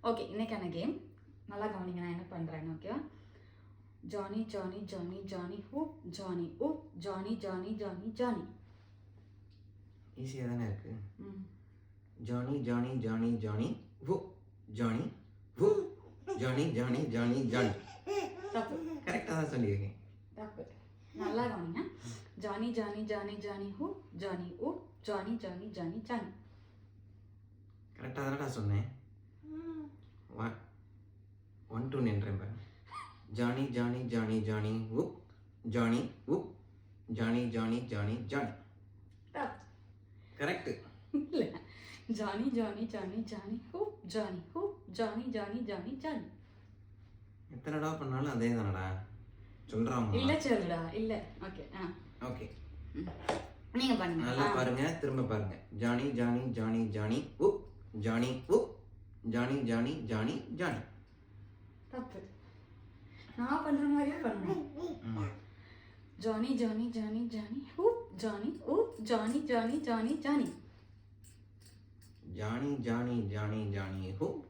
Okay, இன்னைக்கான game நல்லா கவனிங்க. நான் என்ன பண்ணுறேன்னு ஓகேவா? Johnny Johnny Johnny Johnny whoops Johnny ஊப் Johnny Johnny Johnny Johnny. ஈஸியாக தானே இருக்கு. Johnny Johnny Johnny Johnny whoo Johnny whoo Johnny Johnny Johnny Johnny. தப்பு. கரெக்டாக தான் சொல்லியிருக்கேன். தப்பு. நல்லா கவனிங்க. Johnny Johnny Johnny Johnny whoops Johnny ஊப் Johnny Johnny Johnny Johnny. கரெக்டாக தானடா சொன்னேன். 1 2 நின்றேன் பாரு. Johnny Johnny Johnny Johnny oops Johnny oops Johnny Johnny Johnny Johnny. Correct. இல்லை, Johnny Johnny Johnny Johnny whoops Johnny whoops Johnny Johnny Johnny Johnny. எத்தனைடா பண்ணாலும் அதே தானடா சொல்கிறான். இல்லை சொல்லுடா. இல்லை. ஓகே. ஓகே, நீங்க பண்ணுங்க. நல்லா பாருங்க, திரும்ப பாருங்க. Johnny Johnny Johnny Johnny oops Johnny oops Johnny Johnny Johnny Johnny. தப்பு. நான் பண்ற மாதிரியே பண்ணணும். Johnny Johnny Johnny Johnny whoops Johnny ஊப் Johnny Johnny Johnny Johnny. Johnny Johnny Johnny Johnny whoops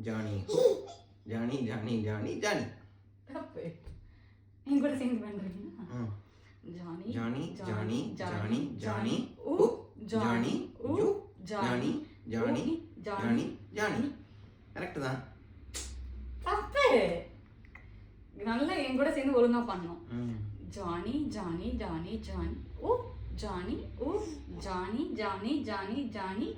Johnny whoops Johnny Johnny Johnny Johnny. தப்பு. நீங்க கூட சேர்ந்து பண்றீங்க. Johnny Johnny Johnny Johnny Johnny ஊப் Johnny ஊப் Johnny Johnny Johnny Johnny. Correct தான். தப்பு. நல்லா என் கூட சேர்ந்து ஒழுங்கா பண்ணணும். Johnny Johnny Johnny Johnny ஊப் Johnny ஊப் Johnny Johnny Johnny Johnny.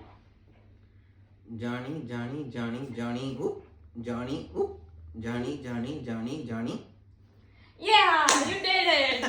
Johnny Johnny Johnny Johnny ஊப் Johnny ஊப் Johnny Johnny Johnny Johnny. Yeah, you did it.